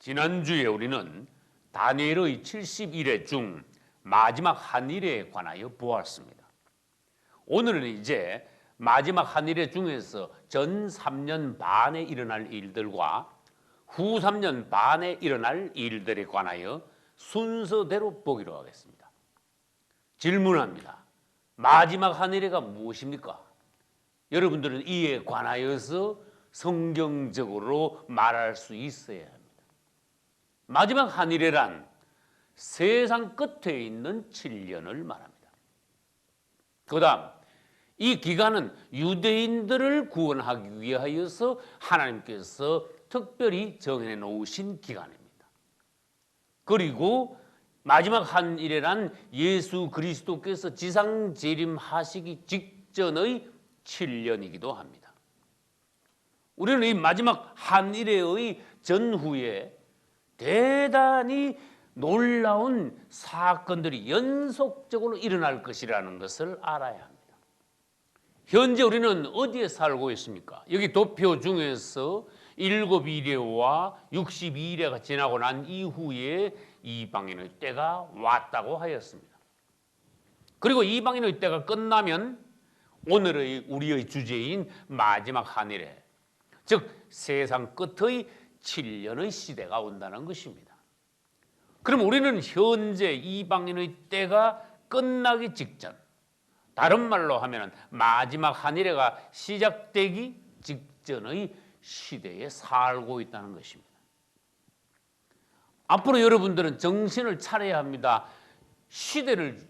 지난주에 우리는 다니엘의 70일에 중 마지막 한 일에 관하여 보았습니다. 오늘은 이제 마지막 한 일에 중에서 전 3년 반에 일어날 일들과 후 3년 반에 일어날 일들에 관하여 순서대로 보기로 하겠습니다. 질문합니다. 마지막 한 일회가 무엇입니까? 여러분들은 이에 관하여서 성경적으로 말할 수 있어야 합니다. 마지막 한 일회란 세상 끝에 있는 7년을 말합니다. 그 다음 이 기간은 유대인들을 구원하기 위하여서 하나님께서 특별히 정해 놓으신 기간입니다. 그리고 마지막 한 일회란 예수 그리스도께서 지상 재림하시기 직전의 7년이기도 합니다. 우리는 이 마지막 한 일회의 전후에 대단히 놀라운 사건들이 연속적으로 일어날 것이라는 것을 알아야 합니다. 현재 우리는 어디에 살고 있습니까? 여기 도표 중에서 7일회와 62일회가 지나고 난 이후에 이방인의 때가 왔다고 하였습니다. 그리고 이방인의 때가 끝나면 오늘의 우리의 주제인 마지막 한 일회, 즉 세상 끝의 7년의 시대가 온다는 것입니다. 그럼 우리는 현재 이방인의 때가 끝나기 직전, 다른 말로 하면 마지막 한 일회가 시작되기 직전의 시대에 살고 있다는 것입니다. 앞으로 여러분들은 정신을 차려야 합니다. 시대를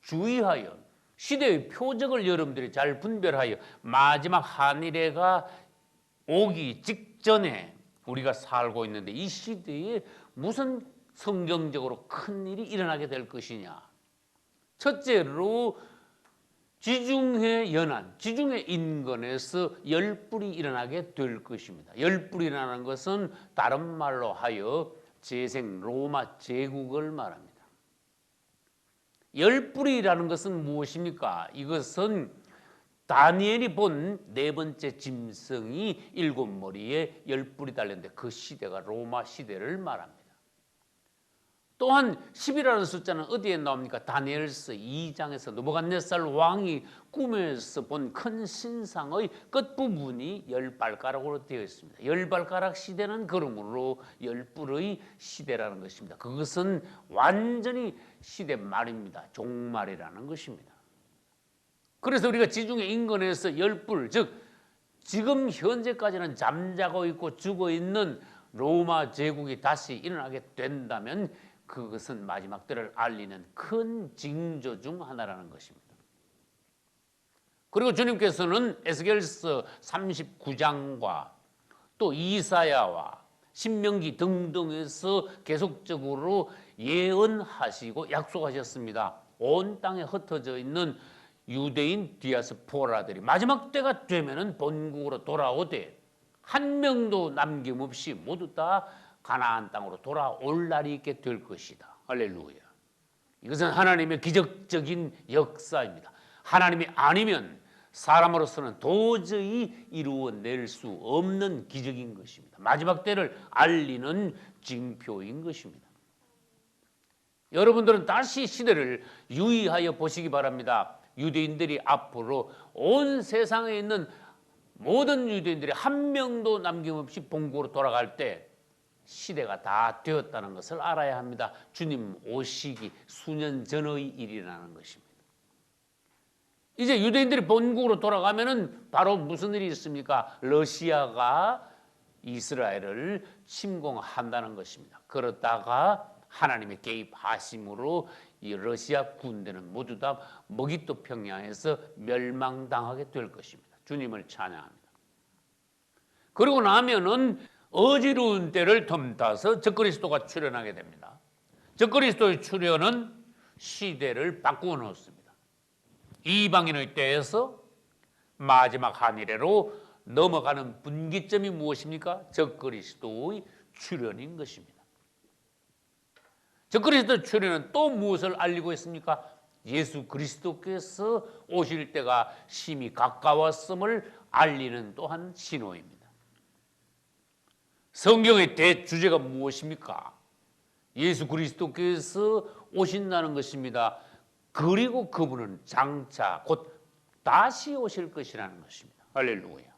주의하여 시대의 표적을 여러분들이 잘 분별하여 마지막 한 일회가 오기 직전에 우리가 살고 있는데 이 시대에 무슨 성경적으로 큰 일이 일어나게 될 것이냐. 첫째로 지중해 연안, 지중해 인근에서 열불이 일어나게 될 것입니다. 열불이라는 것은 다른 말로 하여 재생 로마 제국을 말합니다. 열불이라는 것은 무엇입니까? 이것은 다니엘이 본 네 번째 짐승이 7머리에 열불이 달렸는데 그 시대가 로마 시대를 말합니다. 또한 10이라는 숫자는 어디에 나옵니까? 다니엘서 2장에서 느부갓네살 왕이 꿈에서 본 큰 신상의 끝부분이 10발가락으로 되어 있습니다. 10발가락 시대는 그러므로 열불의 시대라는 것입니다. 그것은 완전히 시대 말입니다. 종말이라는 것입니다. 그래서 우리가 지중해 인근에서 열불, 즉 지금 현재까지는 잠자고 있고 죽어있는 로마 제국이 다시 일어나게 된다면 그것은 마지막 때를 알리는 큰 징조 중 하나라는 것입니다. 그리고 주님께서는 에스겔서 39장과 또 이사야와 신명기 등등에서 계속적으로 예언하시고 약속하셨습니다. 온 땅에 흩어져 있는 유대인 디아스포라들이 마지막 때가 되면은 본국으로 돌아오되 한 명도 남김없이 모두 다 가나안 땅으로 돌아올 날이 있게 될 것이다. 할렐루야. 이것은 하나님의 기적적인 역사입니다. 하나님이 아니면 사람으로서는 도저히 이루어낼 수 없는 기적인 것입니다. 마지막 때를 알리는 징표인 것입니다. 여러분들은 다시 시대를 유의하여 보시기 바랍니다. 유대인들이 앞으로 온 세상에 있는 모든 유대인들이 한 명도 남김없이 본국으로 돌아갈 때 시대가 다 되었다는 것을 알아야 합니다. 주님 오시기 수년 전의 일이라는 것입니다. 이제 유대인들이 본국으로 돌아가면은 바로 무슨 일이 있습니까? 러시아가 이스라엘을 침공한다는 것입니다. 그러다가 하나님의 개입하심으로 이 러시아 군대는 모두 다 머기토 평야에서 멸망당하게 될 것입니다. 주님을 찬양합니다. 그러고 나면은 어지러운 때를 틈타서 적그리스도가 출현하게 됩니다. 적그리스도의 출현은 시대를 바꾸어 놓습니다. 이방인의 때에서 마지막 한 일회로 넘어가는 분기점이 무엇입니까? 적그리스도의 출현인 것입니다. 적그리스도 출현은 또 무엇을 알리고 있습니까? 예수 그리스도께서 오실 때가 심히 가까웠음을 알리는 또한 신호입니다. 성경의 대주제가 무엇입니까? 예수 그리스도께서 오신다는 것입니다. 그리고 그분은 장차 곧 다시 오실 것이라는 것입니다. 할렐루야.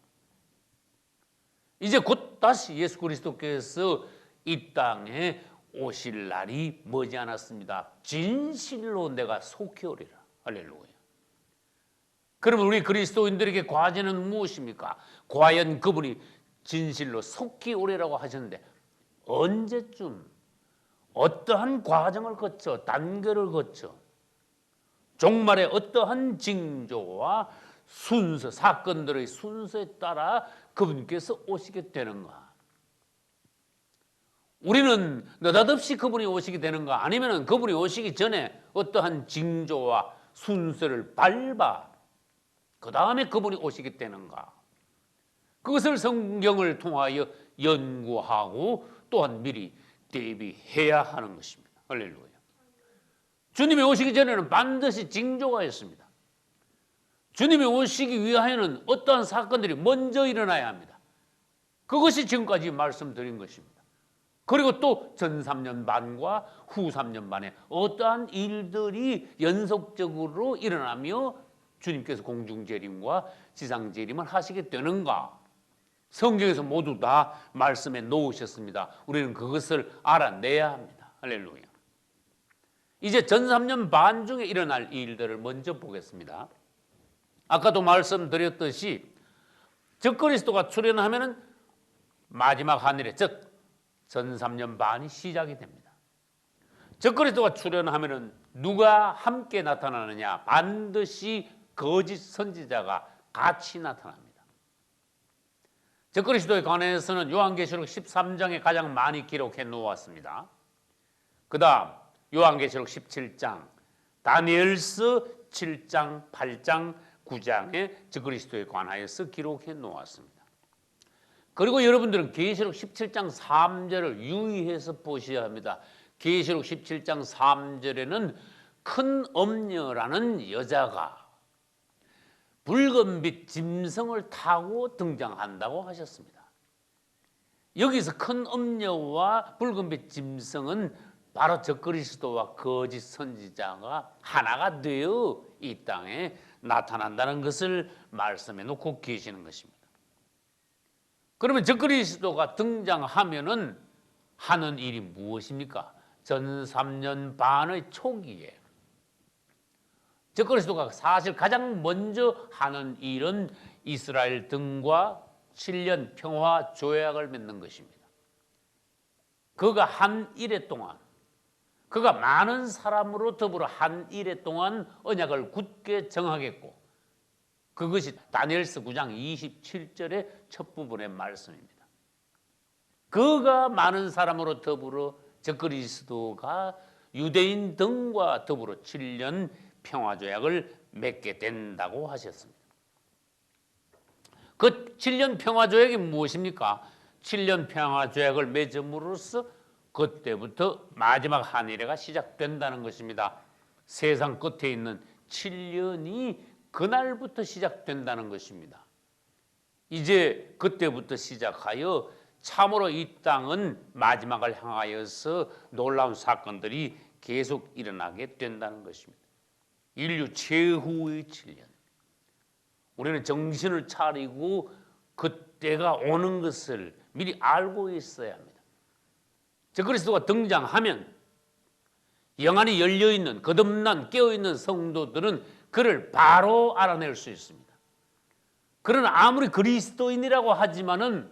이제 곧 다시 예수 그리스도께서 이 땅에 오실 날이 머지않았습니다. 진실로 내가 속히 오리라. 할렐루야. 그러면 우리 그리스도인들에게 과제는 무엇입니까? 과연 그분이 진실로 속히 오리라고 하셨는데 언제쯤 어떠한 과정을 거쳐 단계를 거쳐 종말의 어떠한 징조와 순서, 사건들의 순서에 따라 그분께서 오시게 되는가? 우리는 느닷없이 그분이 오시게 되는가? 아니면 그분이 오시기 전에 어떠한 징조와 순서를 밟아 그 다음에 그분이 오시게 되는가? 그것을 성경을 통하여 연구하고 또한 미리 대비해야 하는 것입니다. 할렐루야. 주님이 오시기 전에는 반드시 징조가 있습니다. 주님이 오시기 위하여는 어떠한 사건들이 먼저 일어나야 합니다. 그것이 지금까지 말씀드린 것입니다. 그리고 또 전 3년 반과 후 3년 반에 어떠한 일들이 연속적으로 일어나며 주님께서 공중재림과 지상재림을 하시게 되는가? 성경에서 모두 다 말씀해 놓으셨습니다. 우리는 그것을 알아내야 합니다. 할렐루야. 이제 전 3년 반 중에 일어날 일들을 먼저 보겠습니다. 아까도 말씀드렸듯이 적그리스도가 출현하면은 마지막 하늘에 즉 전 3년 반이 시작이 됩니다. 적그리스도가 출현하면은 누가 함께 나타나느냐? 반드시 거짓 선지자가 같이 나타납니다. 적그리스도에 관해서는 요한계시록 13장에 가장 많이 기록해 놓았습니다. 그 다음 요한계시록 17장, 다니엘서 7장, 8장, 9장에 적그리스도에 관하여서 기록해 놓았습니다. 그리고 여러분들은 계시록 17장 3절을 유의해서 보셔야 합니다. 계시록 17장 3절에는 큰 엄녀라는 여자가 붉은빛 짐승을 타고 등장한다고 하셨습니다. 여기서 큰 엄녀와 붉은빛 짐승은 바로 적그리스도와 거짓 선지자가 하나가 되어 이 땅에 나타난다는 것을 말씀해 놓고 계시는 것입니다. 그러면 적그리스도가 등장하면은 하는 일이 무엇입니까? 전 3년 반의 초기에 적그리스도가 사실 가장 먼저 하는 일은 이스라엘 등과 7년 평화 조약을 맺는 것입니다. 그가 한 일해 동안 그가 많은 사람으로 더불어 한 일해 동안 언약을 굳게 정하겠고 그것이 다니엘서 9장 27절의 첫 부분의 말씀입니다. 그가 많은 사람으로 더불어 적그리스도가 유대인 등과 더불어 7년 평화조약을 맺게 된다고 하셨습니다. 그 7년 평화조약이 무엇입니까? 7년 평화조약을 맺음으로써 그때부터 마지막 한일회가 시작된다는 것입니다. 세상 끝에 있는 7년이 그날부터 시작된다는 것입니다. 이제 그때부터 시작하여 참으로 이 땅은 마지막을 향하여서 놀라운 사건들이 계속 일어나게 된다는 것입니다. 인류 최후의 7년. 우리는 정신을 차리고 그때가 오는 것을 미리 알고 있어야 합니다. 적그리스도가 등장하면 영안이 열려있는 거듭난 깨어있는 성도들은 그를 바로 알아낼 수 있습니다. 그러나 아무리 그리스도인이라고 하지만은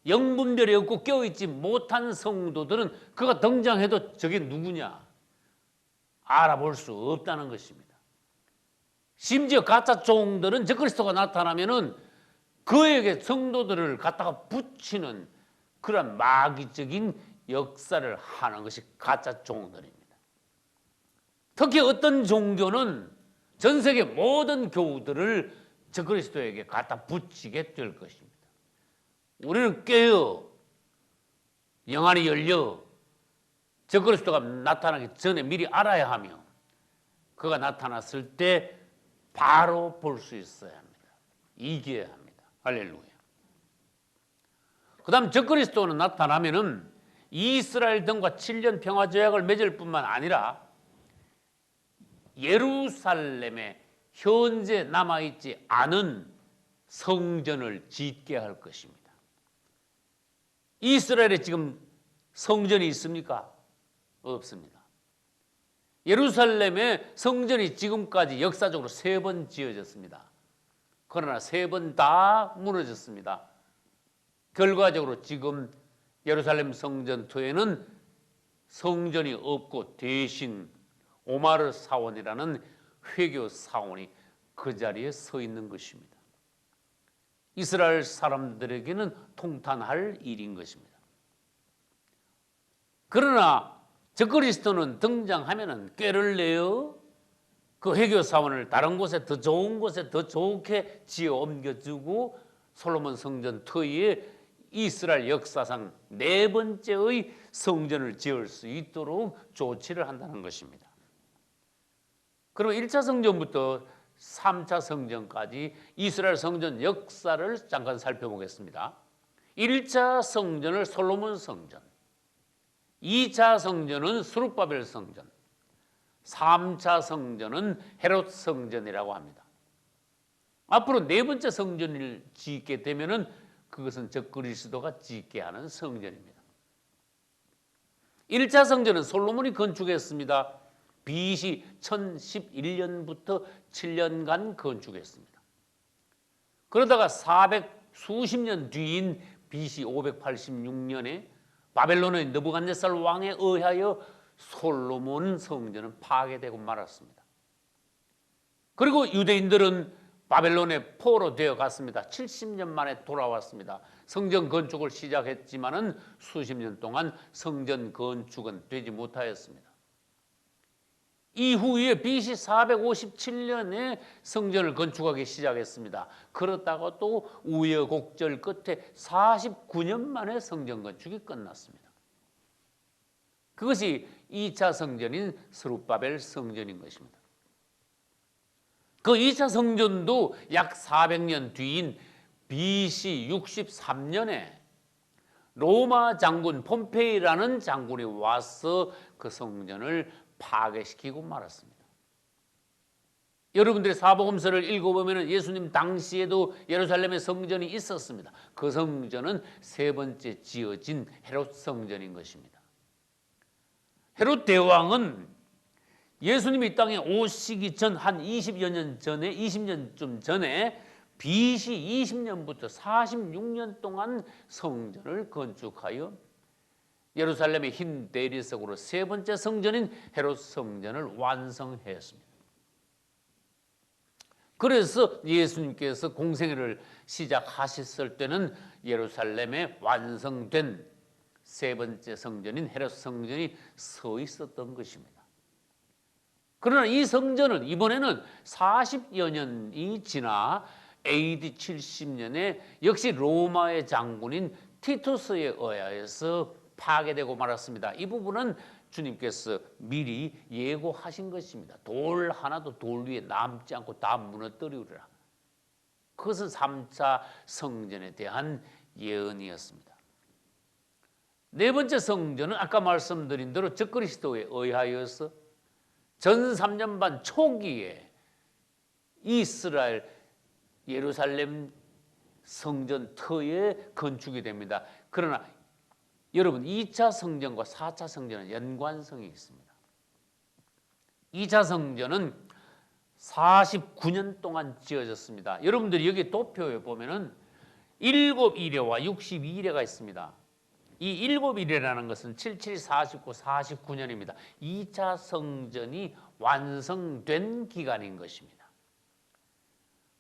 영분별이 없고 깨어있지 못한 성도들은 그가 등장해도 저게 누구냐 알아볼 수 없다는 것입니다. 심지어 가짜 종들은 적그리스도가 나타나면은 그에게 성도들을 갖다가 붙이는 그런 마귀적인 역사를 하는 것이 가짜 종들입니다. 특히 어떤 종교는 전 세계 모든 교우들을 적그리스도에게 갖다 붙이게 될 것입니다. 우리는 깨어 영안이 열려 적그리스도가 나타나기 전에 미리 알아야 하며 그가 나타났을 때 바로 볼 수 있어야 합니다. 이겨야 합니다. 할렐루야. 그다음 적그리스도는 나타나면은 이스라엘 등과 7년 평화 조약을 맺을 뿐만 아니라 예루살렘에 현재 남아있지 않은 성전을 짓게 할 것입니다. 이스라엘에 지금 성전이 있습니까? 없습니다. 예루살렘에 성전이 지금까지 역사적으로 3번 지어졌습니다. 그러나 3번 다 무너졌습니다. 결과적으로 지금 예루살렘 성전토에는 성전이 없고 대신 오마르 사원이라는 회교 사원이 그 자리에 서 있는 것입니다. 이스라엘 사람들에게는 통탄할 일인 것입니다. 그러나 적그리스도는 등장하면은 꾀를 내어 그 회교 사원을 다른 곳에 더 좋은 곳에 더 좋게 지어 옮겨주고 솔로몬 성전 터위에 이스라엘 역사상 4번째의 성전을 지을 수 있도록 조치를 한다는 것입니다. 그럼 1차 성전부터 3차 성전까지 이스라엘 성전 역사를 잠깐 살펴보겠습니다. 1차 성전을 솔로몬 성전, 2차 성전은 스룹바벨 성전, 3차 성전은 헤롯 성전이라고 합니다. 앞으로 4번째 성전을 짓게 되면은 그것은 적그리스도가 짓게 하는 성전입니다. 1차 성전은 솔로몬이 건축했습니다. BC 1011년부터 7년간 건축했습니다. 그러다가 400수십 년 뒤인 BC 586년에 바벨론의 느부갓네살 왕에 의하여 솔로몬 성전은 파괴되고 말았습니다. 그리고 유대인들은 바벨론의 포로 되어 갔습니다. 70년 만에 돌아왔습니다. 성전 건축을 시작했지만은 수십 년 동안 성전 건축은 되지 못하였습니다. 이후에 BC 457년에 성전을 건축하기 시작했습니다. 그렇다가 또 우여곡절 끝에 49년 만에 성전 건축이 끝났습니다. 그것이 2차 성전인 스룹바벨 성전인 것입니다. 그 2차 성전도 약 400년 뒤인 BC 63년에 로마 장군 폼페이라는 장군이 와서 그 성전을 파괴시키고 말았습니다. 여러분들이 사복음서를 읽어보면 예수님 당시에도 예루살렘에 성전이 있었습니다. 그 성전은 3번째 지어진 헤롯 성전인 것입니다. 헤롯 대왕은 예수님이 이 땅에 오시기 전 한 20여 년 전에 20년쯤 전에 BC 20년부터 46년 동안 성전을 건축하여 예루살렘의 흰 대리석으로 3번째 성전인 헤롯 성전을 완성했습니다. 그래서 예수님께서 공생애를 시작하셨을 때는 예루살렘에 완성된 3번째 성전인 헤롯 성전이 서 있었던 것입니다. 그러나 이 성전은 이번에는 40여 년이 지나 AD 70년에 역시 로마의 장군인 티투스에 의하여서 파괴되고 말았습니다. 이 부분은 주님께서 미리 예고하신 것입니다. 돌 하나도 돌 위에 남지 않고 다 무너뜨리리라. 그것은 3차 성전에 대한 예언이었습니다. 4번째 성전은 아까 말씀드린 대로 적그리스도에 의하여서 전 3년 반 초기에 이스라엘 예루살렘 성전 터에 건축이 됩니다. 그러나 여러분 2차 성전과 4차 성전은 연관성이 있습니다. 2차 성전은 49년 동안 지어졌습니다. 여러분들이 여기 도표에 보면은 7이레와 62이레가 있습니다. 이 7이레라는 것은 77, 49, 49년입니다. 2차 성전이 완성된 기간인 것입니다.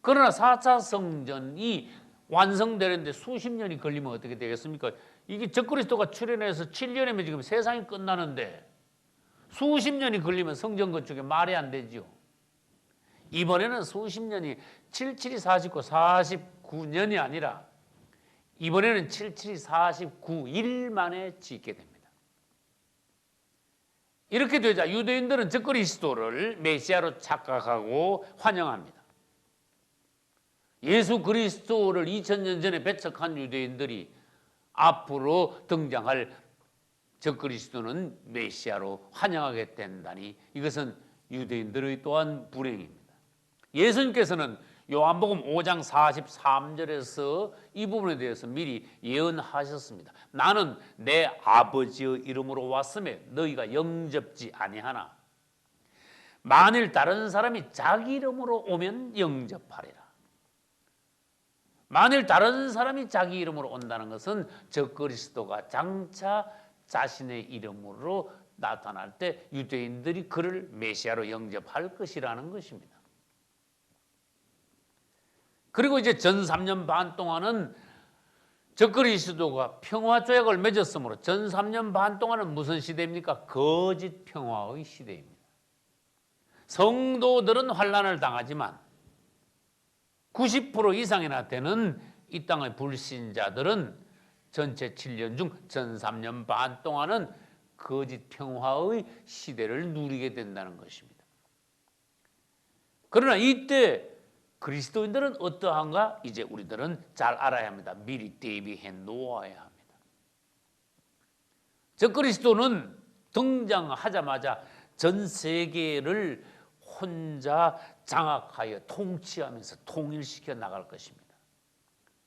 그러나 4차 성전이 완성되는데 수십 년이 걸리면 어떻게 되겠습니까? 이게 적그리스도가 출현해서 7년이면 지금 세상이 끝나는데 수십 년이 걸리면 성전 건축이 말이 안 되죠. 이번에는 수십 년이 77이 49, 49년이 아니라 이번에는 77이 49일 만에 짓게 됩니다. 이렇게 되자 유대인들은 적그리스도를 메시아로 착각하고 환영합니다. 예수 그리스도를 2000년 전에 배척한 유대인들이 앞으로 등장할 적그리스도는 메시아로 환영하게 된다니 이것은 유대인들의 또한 불행입니다. 예수님께서는 요한복음 5장 43절에서 이 부분에 대해서 미리 예언하셨습니다. 나는 내 아버지의 이름으로 왔음에 너희가 영접지 아니하나 만일 다른 사람이 자기 이름으로 오면 영접하리라. 만일 다른 사람이 자기 이름으로 온다는 것은 적그리스도가 장차 자신의 이름으로 나타날 때 유대인들이 그를 메시아로 영접할 것이라는 것입니다. 그리고 이제 전 3년 반 동안은 적그리스도가 평화 조약을 맺었으므로 전 3년 반 동안은 무슨 시대입니까? 거짓 평화의 시대입니다. 성도들은 환난을 당하지만 90% 이상이나 되는 이 땅의 불신자들은 전체 7년 중 전 3년 반 동안은 거짓 평화의 시대를 누리게 된다는 것입니다. 그러나 이때 그리스도인들은 어떠한가? 이제 우리들은 잘 알아야 합니다. 미리 대비해 놓아야 합니다. 적그리스도는 등장하자마자 전 세계를 혼자 장악하여 통치하면서 통일시켜 나갈 것입니다.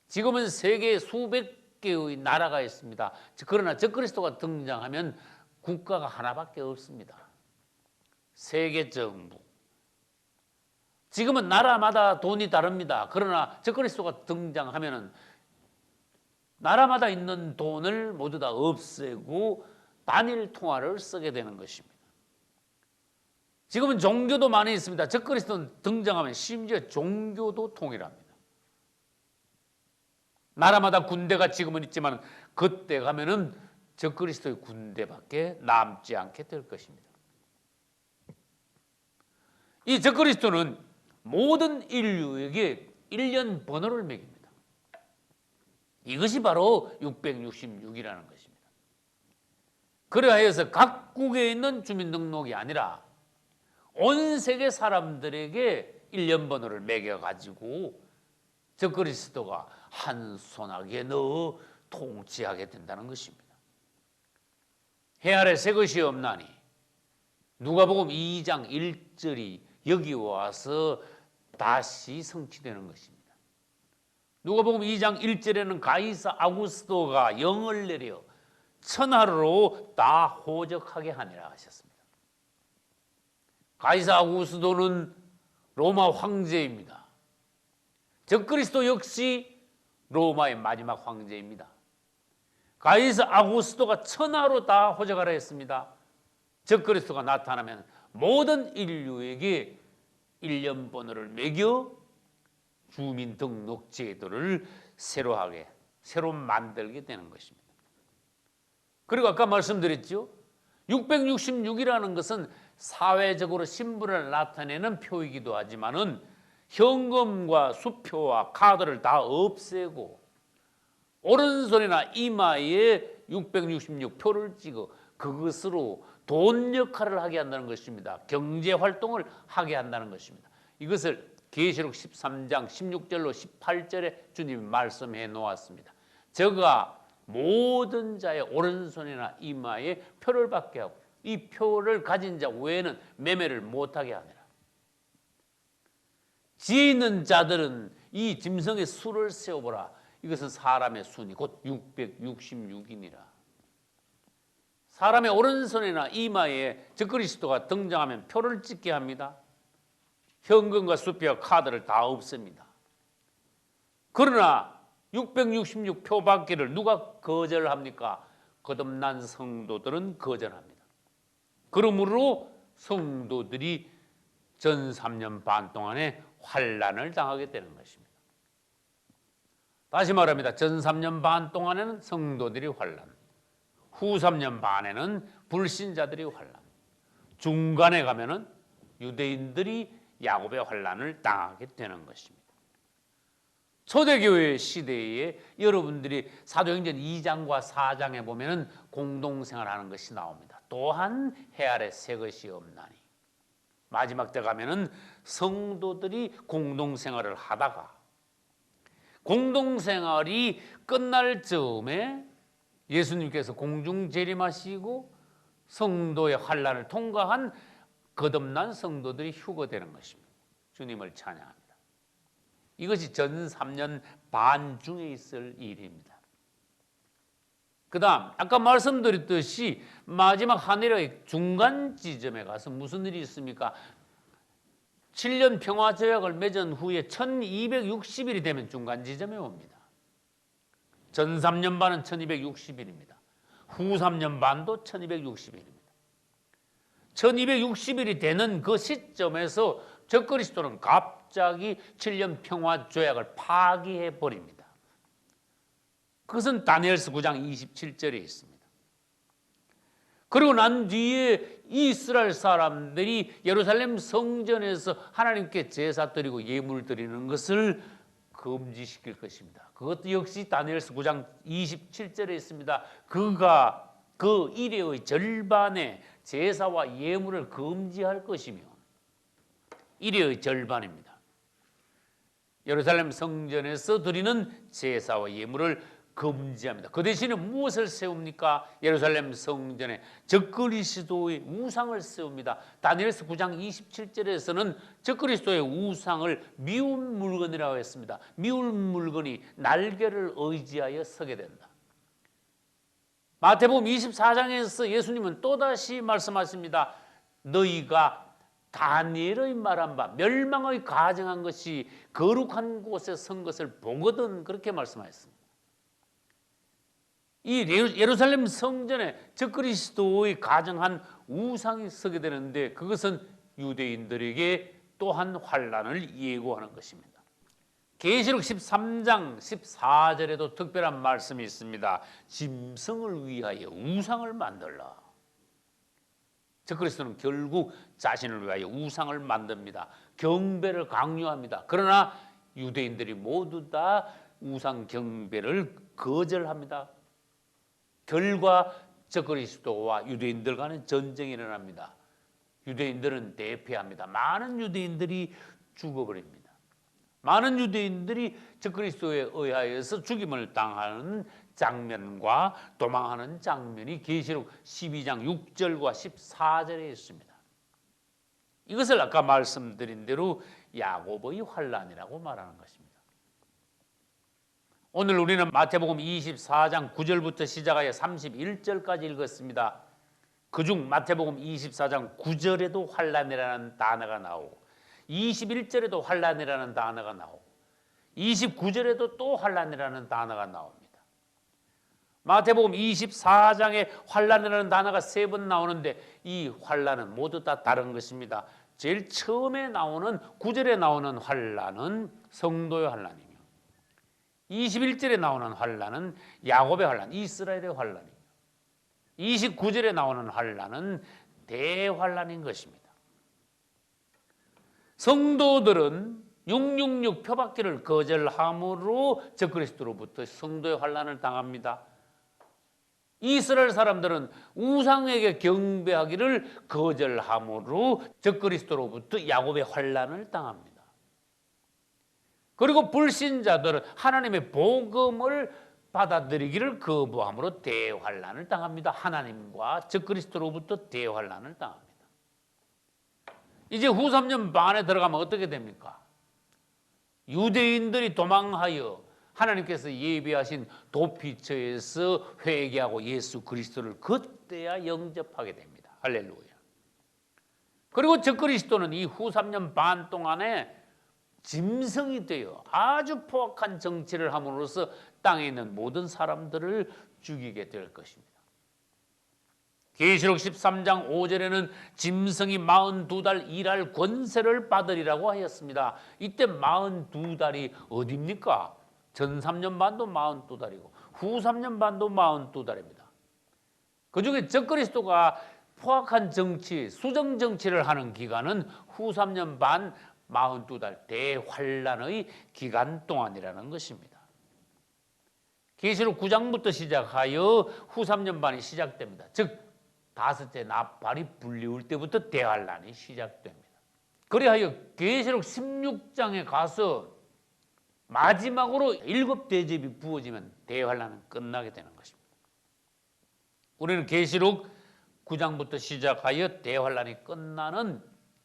지금은 세계에 수백 개의 나라가 있습니다. 그러나 적그리스도가 등장하면 국가가 하나밖에 없습니다. 세계 정부. 지금은 나라마다 돈이 다릅니다. 그러나 적그리스도가 등장하면 나라마다 있는 돈을 모두 다 없애고 단일 통화를 쓰게 되는 것입니다. 지금은 종교도 많이 있습니다. 적그리스도는 등장하면 심지어 종교도 통일합니다. 나라마다 군대가 지금은 있지만 그때 가면은 적그리스도의 군대밖에 남지 않게 될 것입니다. 이 적그리스도는 모든 인류에게 1년 번호를 매깁니다. 이것이 바로 666이라는 것입니다. 그러하여서 각국에 있는 주민등록이 아니라 온 세계 사람들에게 1년 번호를 매겨가지고 적그리스도가 한 손아귀에 넣어 통치하게 된다는 것입니다. 해 아래 새 것이 없나니 누가복음 2장 1절이 여기 와서 다시 성취되는 것입니다. 누가복음 2장 1절에는 가이사 아구스도가 영을 내려 천하로 다 호적하게 하니라 하셨습니다. 가이사 아구스도는 로마 황제입니다. 적그리스도 역시 로마의 마지막 황제입니다. 가이사 아구스도가 천하로 다 호적하라 했습니다. 적그리스도가 나타나면 모든 인류에게 1년 번호를 매겨 주민등록 제도를 새로 만들게 되는 것입니다. 그리고 아까 말씀드렸죠. 666이라는 것은 사회적으로 신분을 나타내는 표이기도 하지만은 현금과 수표와 카드를 다 없애고 오른손이나 이마에 666표를 찍어 그것으로 돈 역할을 하게 한다는 것입니다. 경제 활동을 하게 한다는 것입니다. 이것을 계시록 13장 16절로 18절에 주님이 말씀해 놓았습니다. 저가 모든 자의 오른손이나 이마에 표를 받게 하고 이 표를 가진 자 외에는 매매를 못하게 하니라. 지혜 있는 자들은 이 짐승의 수를 세어보라. 이것은 사람의 수니 곧 666이니라. 사람의 오른손이나 이마에 적그리스도가 등장하면 표를 찍게 합니다. 현금과 수표와 카드를 다 없앱니다. 그러나 666표 받기를 누가 거절합니까? 거듭난 성도들은 거절합니다. 그러므로 성도들이 전 3년 반 동안에 환난을 당하게 되는 것입니다. 다시 말합니다. 전 3년 반 동안에는 성도들이 환난, 후 3년 반에는 불신자들이 환난, 중간에 가면은 유대인들이 야곱의 환난을 당하게 되는 것입니다. 초대교회 시대에 여러분들이 사도행전 2장과 4장에 보면은 공동생활하는 것이 나옵니다. 또한 해 아래 새 것이 없나니. 마지막 때 가면은 성도들이 공동생활을 하다가 공동생활이 끝날 즈음에 예수님께서 공중 재림하시고 성도의 환난을 통과한 거듭난 성도들이 휴거되는 것입니다. 주님을 찬양합니다. 이것이 전 3년 반 중에 있을 일입니다. 그 다음 아까 말씀드렸듯이 마지막 하늘의 중간 지점에 가서 무슨 일이 있습니까? 7년 평화조약을 맺은 후에 1260일이 되면 중간 지점에 옵니다. 전 3년 반은 1260일입니다. 후 3년 반도 1260일입니다. 1260일이 되는 그 시점에서 적그리스도는 갑자기 7년 평화조약을 파기해 버립니다. 그것은 다니엘서 9장 27절에 있습니다. 그리고 난 뒤에 이스라엘 사람들이 예루살렘 성전에서 하나님께 제사 드리고 예물 드리는 것을 금지시킬 것입니다. 그것도 역시 다니엘서 9장 27절에 있습니다. 그가 그 일의 절반에 제사와 예물을 금지할 것이며, 일의 절반입니다. 예루살렘 성전에서 드리는 제사와 예물을 금지합니다. 그 대신에 무엇을 세웁니까? 예루살렘 성전에 적그리스도의 우상을 세웁니다. 다니엘서 9장 27절에서는 적그리스도의 우상을 미운 물건이라고 했습니다. 미운 물건이 날개를 의지하여 서게 된다. 마태복음 24장에서 예수님은 또다시 말씀하십니다. 너희가 다니엘의 말한 바 멸망의 가정한 것이 거룩한 곳에 선 것을 보거든, 그렇게 말씀하셨습니다. 이 예루살렘 성전에 적그리스도의 가정한 우상이 서게 되는데 그것은 유대인들에게 또한 환난을 예고하는 것입니다. 계시록 13장 14절에도 특별한 말씀이 있습니다. 짐승을 위하여 우상을 만들라. 적그리스도는 결국 자신을 위하여 우상을 만듭니다. 경배를 강요합니다. 그러나 유대인들이 모두 다 우상 경배를 거절합니다. 결과 적그리스도와 유대인들 간의 전쟁이 일어납니다. 유대인들은 대패합니다. 많은 유대인들이 죽어버립니다. 많은 유대인들이 적그리스도에 의하여서 죽임을 당하는 장면과 도망하는 장면이 계시록 12장 6절과 14절에 있습니다. 이것을 아까 말씀드린 대로 야곱의 환난이라고 말하는 것입니다. 오늘 우리는 마태복음 24장 9절부터 시작하여 31절까지 읽었습니다. 그중 마태복음 24장 9절에도 환난이라는 단어가 나오고 21절에도 환난이라는 단어가 나오고 29절에도 또 환난이라는 단어가 나옵니다. 마태복음 24장에 환난이라는 단어가 3번 나오는데 이 환난은 모두 다 다른 것입니다. 제일 처음에 나오는 9절에 나오는 환난은 성도의 환난이며 21절에 나오는 환난은 야곱의 환난, 이스라엘의 환난이며 29절에 나오는 환난은 대환난인 것입니다. 성도들은 666 표박기를 거절함으로 적그리스도로부터 성도의 환난을 당합니다. 이스라엘 사람들은 우상에게 경배하기를 거절함으로 적그리스도로부터 야곱의 환난을 당합니다. 그리고 불신자들은 하나님의 복음을 받아들이기를 거부함으로 대환난을 당합니다. 하나님과 적그리스도로부터 대환난을 당합니다. 이제 후 3년 반에 들어가면 어떻게 됩니까? 유대인들이 도망하여 하나님께서 예비하신 도피처에서 회개하고 예수 그리스도를 그때야 영접하게 됩니다. 할렐루야. 그리고 적그리스도는 이 후 3년 반 동안에 짐승이 되어 아주 포악한 정치를 함으로써 땅에 있는 모든 사람들을 죽이게 될 것입니다. 계시록 13장 5절에는 짐승이 42달 일할 권세를 받으리라고 하였습니다. 이때 42달이 어디입니까? 전 3년 반도 42달이고 후 3년 반도 42달입니다. 그중에 적그리스도가 포악한 정치, 수정 정치를 하는 기간은 후 3년 반 42달 대환란의 기간 동안이라는 것입니다. 계시록 9장부터 시작하여 후 3년 반이 시작됩니다. 즉 다섯째 나팔이 불리울 때부터 대환란이 시작됩니다. 그리하여 계시록 16장에 가서 마지막으로 7 대접이 부어지면 대환란은 끝나게 되는 것입니다. 우리는 계시록 9장부터 시작하여 대환란이 끝나는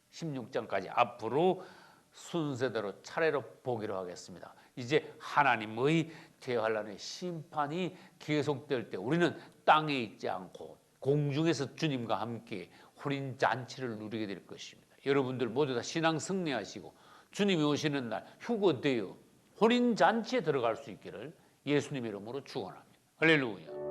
16장까지 앞으로 순서대로 차례로 보기로 하겠습니다. 이제 하나님의 대환란의 심판이 계속될 때 우리는 땅에 있지 않고 공중에서 주님과 함께 혼인 잔치를 누리게 될 것입니다. 여러분들 모두 다 신앙 승리하시고 주님이 오시는 날 휴거되어 혼인 잔치에 들어갈 수 있기를 예수님 이름으로 축원합니다. 할렐루야.